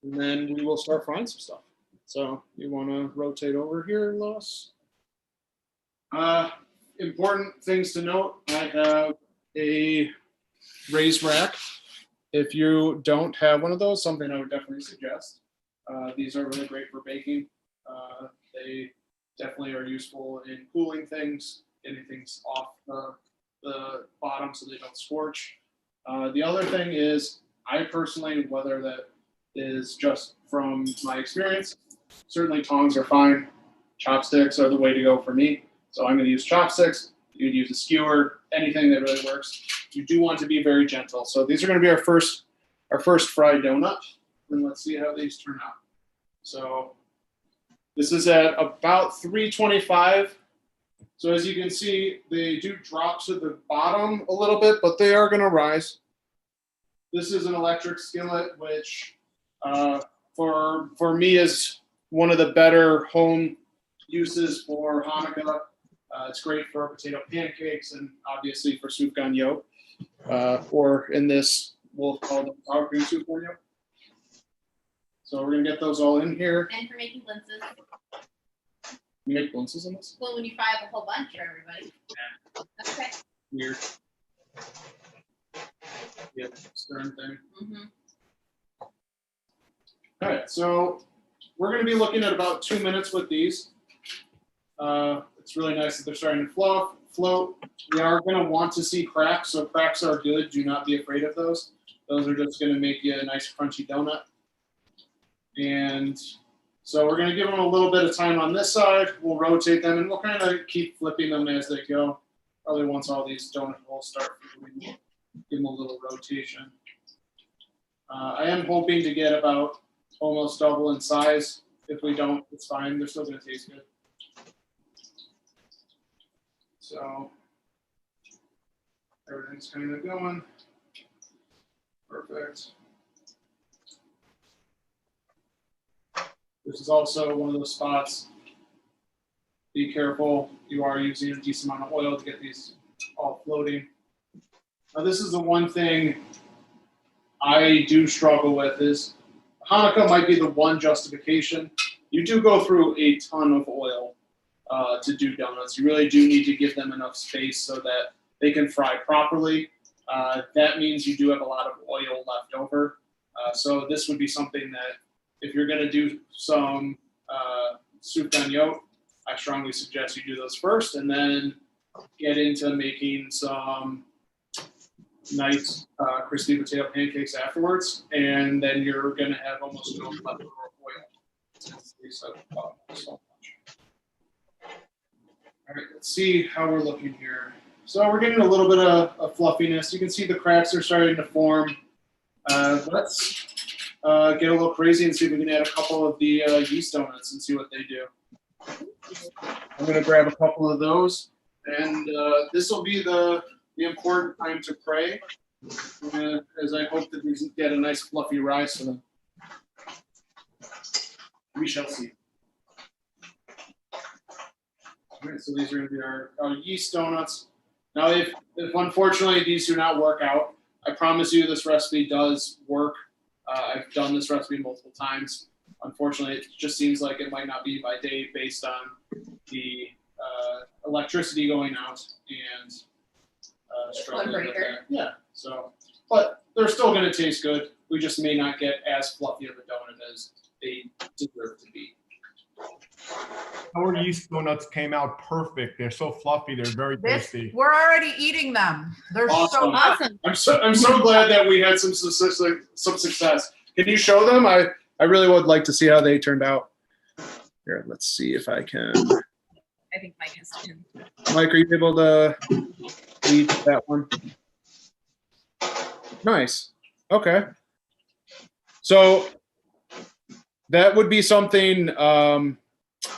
S2: And then we will start frying some stuff. So you want to rotate over here, Lois. Important things to note. I have a raised rack. If you don't have one of those, something I would definitely suggest. These are really great for baking. They definitely are useful in cooling things, getting things off the bottom so they don't scorch. The other thing is, I personally, whether that is just from my experience, certainly tongs are fine. Chopsticks are the way to go for me. So I'm going to use chopsticks. You could use a skewer, anything that really works. You do want to be very gentle. So these are going to be our first fried donut. And let's see how these turn out. So this is at about 325. So as you can see, they do drop to the bottom a little bit, but they are going to rise. This is an electric skillet, which for me is one of the better home uses for Hanukkah. It's great for potato pancakes and obviously for soup gagnon, or in this, we'll call them sour cream soup gagnon. So we're gonna get those all in here.
S4: And for making blintzes.
S2: You make blintzes in this?
S4: Well, when you fry up a whole bunch for everybody. Yeah. Okay.
S2: Weird. Yeah, stern thing.
S4: Mm-hmm.
S2: All right, so we're going to be looking at about 2 minutes with these. It's really nice that they're starting to float. We are going to want to see cracks, so cracks are good. Do not be afraid of those. Those are just going to make you a nice crunchy donut. And so we're going to give them a little bit of time on this side. We'll rotate them, and we'll kind of keep flipping them as they go. Probably once all these donut holes start moving, give them a little rotation. I am hoping to get about almost double in size. If we don't, it's fine. They're still going to taste good. So everything's kind of going. Perfect. This is also one of those spots. Be careful. You are using a decent amount of oil to get these all floating. Now, this is the one thing I do struggle with is Hanukkah might be the one justification. You do go through a ton of oil to do donuts. You really do need to give them enough space so that they can fry properly. That means you do have a lot of oil left over. So this would be something that if you're going to do some soup gagnon, I strongly suggest you do those first and then get into making some nice crispy potato pancakes afterwards, and then you're going to have almost no leftover oil since they soak up so much. All right, let's see how we're looking here. So we're getting a little bit of fluffiness. You can see the cracks are starting to form. Let's get a little crazy and see if we can add a couple of the yeast donuts and see what they do. I'm going to grab a couple of those, and this will be the important time to pray, as I hope that we get a nice fluffy rise to them. We shall see. All right, so these are going to be our yeast donuts. Now, if unfortunately these do not work out, I promise you this recipe does work. I've done this recipe multiple times. Unfortunately, it just seems like it might not be by date based on the electricity going out and struggling with that. Yeah, so, but they're still going to taste good. We just may not get as fluffy of a donut as they deserve to be.
S3: Our yeast donuts came out perfect. They're so fluffy. They're very tasty.
S6: We're already eating them. They're
S2: Awesome.
S6: so
S4: Awesome.
S2: I'm so glad that we had some success. Can you show them? I really would like to see how they turned out. Here, let's see if I can.
S6: I think Mike has to.
S2: Mike, are you able to eat that one? Nice. Okay. So that would be something.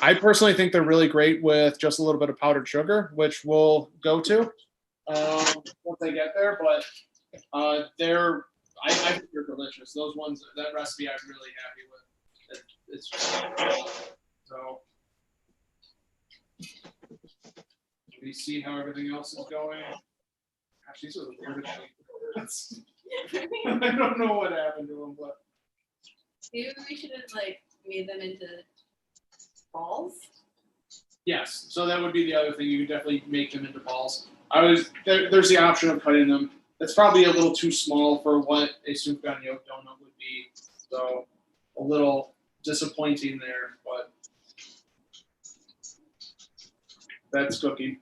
S2: I personally think they're really great with just a little bit of powdered sugar, which we'll go to once they get there. But I think they're delicious. Those ones, that recipe, I'm really happy with. It's just so. We see how everything else is going. Gosh, these are the weirdest. I don't know what happened to them, but
S4: Maybe we should have made them into balls.
S2: yes. So that would be the other thing. You could definitely make them into balls. There's the option of cutting them. It's probably a little too small for what a souffle yolk donut would be. So a little disappointing there, but that's cooking.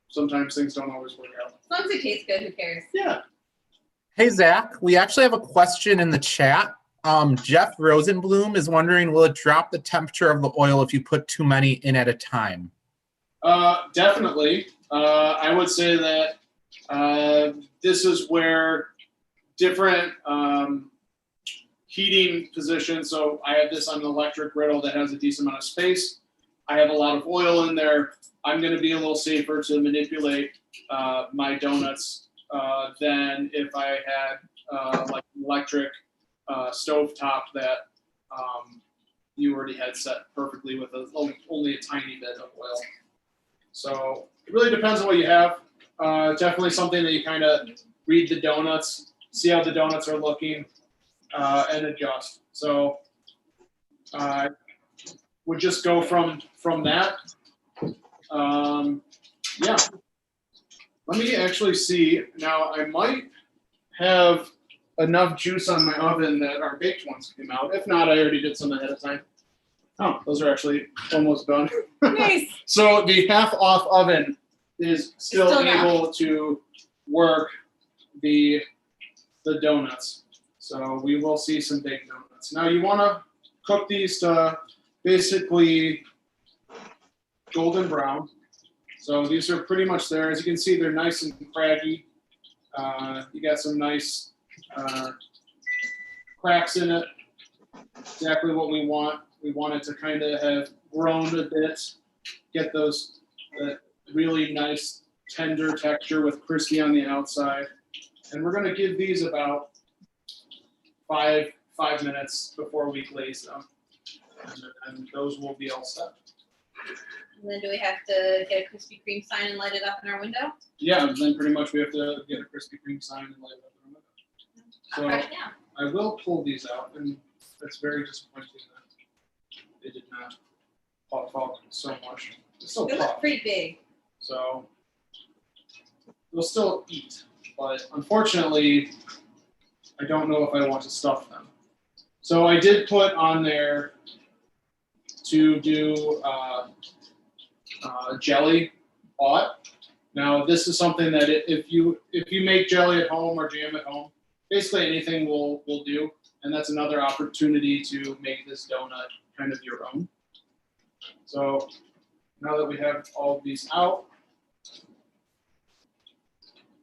S2: Sometimes things don't always work out.
S4: As long as it tastes good, who cares?
S2: Yeah.
S7: Hey, Zach, we actually have a question in the chat. Jeff Rosenblum is wondering, will it drop the temperature of the oil if you put too many in at a time?
S2: Definitely. I would say that this is where different heating positions. So I have this on an electric griddle that has a decent amount of space. I have a lot of oil in there. I'm going to be a little safer to manipulate my donuts than if I had like an electric stove top that you already had set perfectly with only a tiny bit of oil. So it really depends on what you have. Definitely something that you kind of read the donuts, see how the donuts are looking, and adjust. So I would just go from that. Yeah. Let me actually see. Now I might have enough juice on my oven that our baked ones came out. If not, I already did some ahead of time. Oh, those are actually almost done.
S6: Nice.
S2: So the half off oven is still able to work the donuts. So we will see some baked donuts. Now you want to cook these to basically golden brown. So these are pretty much there. As you can see, they're nice and craggy. You got some nice cracks in it. Exactly what we want. We want it to kind of have grown a bit, get that really nice tender texture with crispy on the outside. And we're going to give these about five minutes before we glaze them. And those will be all set.
S4: And then do we have to get a Krispy Kreme sign and light it up in our window?
S2: Yeah, then pretty much we have to get a Krispy Kreme sign and light it up in the window. So
S4: Right now.
S2: I will pull these out, and it's very disappointing that they did not pop out so much. It's still
S4: They look
S2: pop,
S4: pretty big.
S2: so we'll still eat. But unfortunately, I don't know if I want to stuff them. So I did put on there to do jelly pot. Now this is something that if you make jelly at home or jam at home, basically anything will do, and that's another opportunity to make this donut kind of your own. So now that we have all of these out,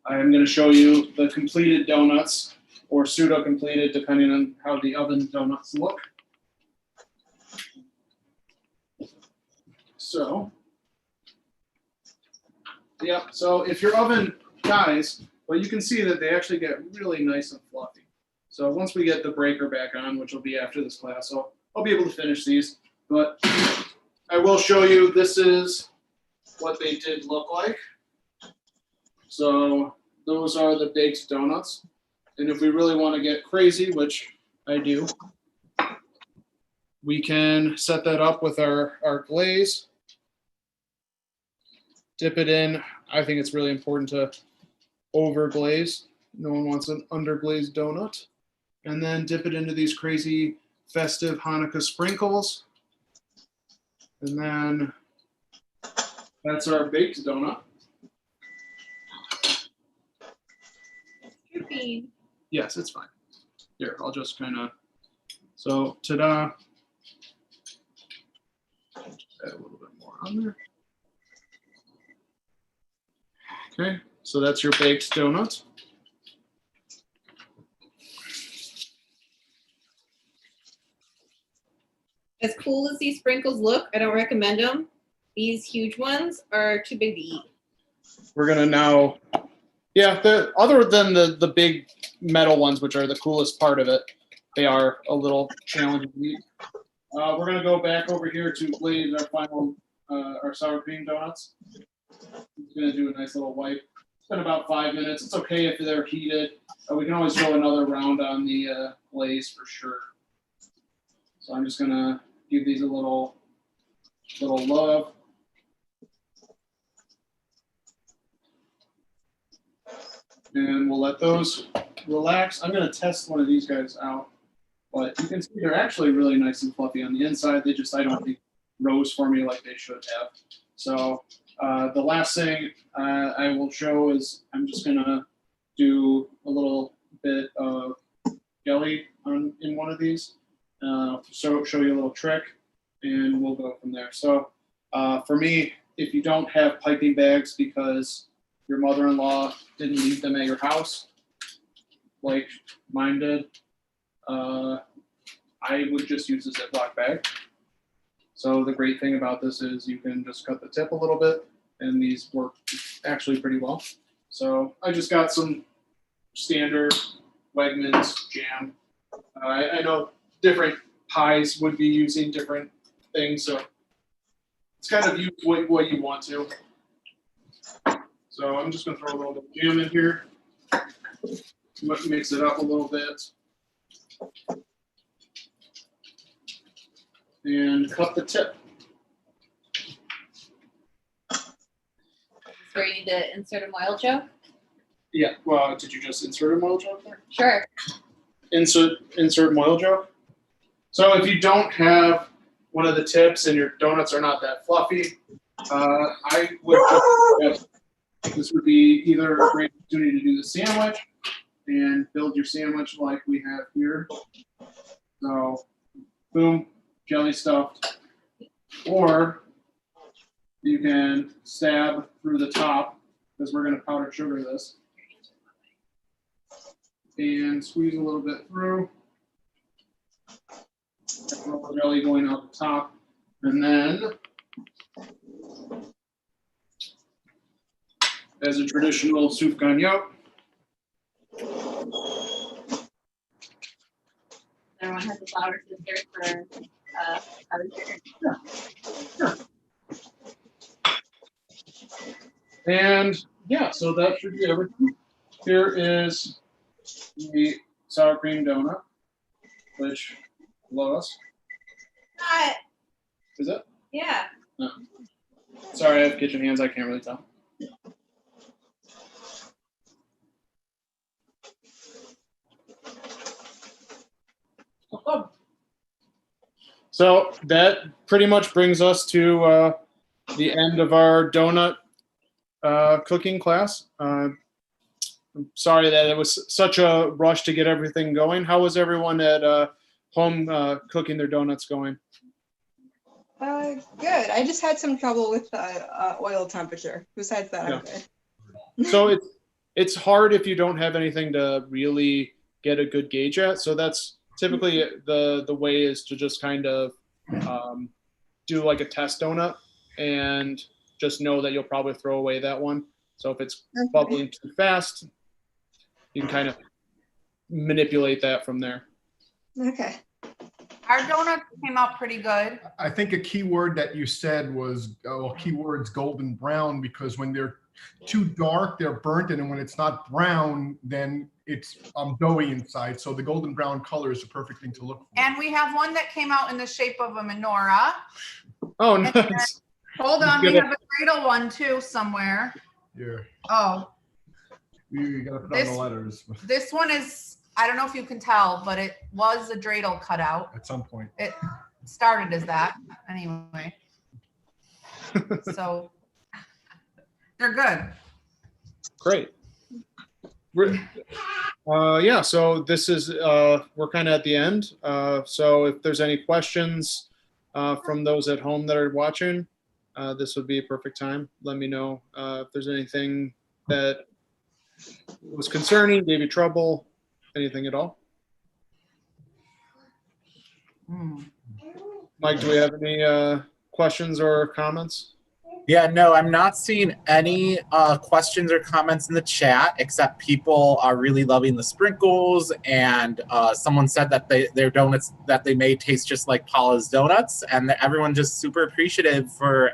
S2: I am going to show you the completed donuts, or pseudo-completed, depending on how the oven donuts look. So, yeah, so if your oven dies, well, you can see that they actually get really nice and fluffy. So once we get the breaker back on, which will be after this class, I'll be able to finish these. But I will show you, this is what they did look like. So those are the baked donuts. And if we really want to get crazy, which I do, we can set that up with our glaze. Dip it in. I think it's really important to over glaze. No one wants an underglazed donut. And then dip it into these crazy festive Hanukkah sprinkles. And then that's our baked donut.
S4: Dripping.
S2: Yes, it's fine. Here, I'll just kind of, so ta-da. Add a little bit more on there. Okay, so that's your baked donut.
S4: As cool as these sprinkles look, I don't recommend them. These huge ones are too big to eat.
S2: We're gonna now, yeah, other than the big metal ones, which are the coolest part of it, they are a little challenging to eat. We're gonna go back over here to glaze our final, our sour cream donuts. Just gonna do a nice little wipe. It's been about 5 minutes. It's okay if they're heated. We can always go another round on the glaze for sure. So I'm just gonna give these a little love. And we'll let those relax. I'm gonna test one of these guys out, but you can see they're actually really nice and fluffy on the inside. They just, I don't think, rose for me like they should have. So the last thing I will show is I'm just gonna do a little bit of jelly in one of these. So show you a little trick, and we'll go from there. So for me, if you don't have piping bags because your mother-in-law didn't leave them at your house, like mine did, I would just use a Ziploc bag. So the great thing about this is you can just cut the tip a little bit, and these work actually pretty well. So I just got some standard Wegmans jam. I know different pies would be using different things, so it's kind of use what you want to. So I'm just gonna throw a little bit of jam in here, mix it up a little bit, and cut the tip.
S4: Where you need to insert a oil joke?
S2: Yeah, well, did you just insert a moil joke there?
S4: Sure.
S2: Insert moil joke. So if you don't have one of the tips and your donuts are not that fluffy, I would just, this would be either a great opportunity to do the sandwich and build your sandwich like we have here. So boom, jelly stuffed. Or you can stab through the top, because we're going to powdered sugar this. And squeeze a little bit through. Jelly going out the top. And then, as a traditional soup gagnon,
S4: Everyone has a flour sister for powdered sugar.
S2: Sure. And yeah, so that should be everything. Here is the sour cream donut, which Lois.
S4: What?
S2: Is it?
S4: Yeah.
S2: No. Sorry, I have kitchen hands. I can't really tell. So that pretty much brings us to the end of our donut cooking class. I'm sorry that it was such a rush to get everything going. How was everyone at home cooking their donuts going?
S5: Good. I just had some trouble with oil temperature. Besides that, I'm good.
S2: So it's hard if you don't have anything to really get a good gauge at. So that's typically the way is to just kind of do like a test donut and just know that you'll probably throw away that one. So if it's bubbling too fast, you can kind of manipulate that from there.
S5: Okay.
S6: Our donuts came out pretty good.
S3: I think a key word that you said was, keyword's golden brown, because when they're too dark, they're burnt, and then when it's not brown, then it's doughy inside. So the golden brown color is the perfect thing to look for.
S6: And we have one that came out in the shape of a menorah.
S2: Oh, nice.
S6: Hold on, we have a dreidel one too somewhere.
S3: Yeah,
S6: Oh,
S3: you gotta put on the letters
S6: this one is, I don't know if you can tell, but it was a dreidel cutout.
S3: at some point.
S6: It started as that anyway. So they're good.
S2: Great. Yeah, so this is, we're kind of at the end. So if there's any questions from those at home that are watching, this would be a perfect time. Let me know if there's anything that was concerning, gave you trouble, anything at all. Mike, do we have any questions or comments?
S7: Yeah, no, I'm not seeing any questions or comments in the chat, except people are really loving the sprinkles, and someone said that their donuts that they made taste just like Paula's donuts, and that everyone just super appreciative for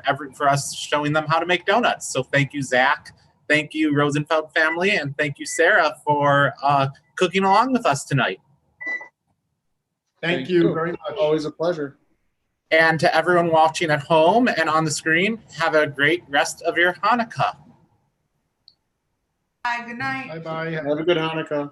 S7: us showing them how to make donuts. So thank you, Zach. Thank you, Rosenfeld family, and thank you, Sarah, for cooking along with us tonight.
S3: Thank you very much.
S2: Always a pleasure.
S7: And to everyone watching at home and on the screen, have a great rest of your Hanukkah.
S6: Bye, good night.
S3: Bye-bye.
S2: Have a good Hanukkah.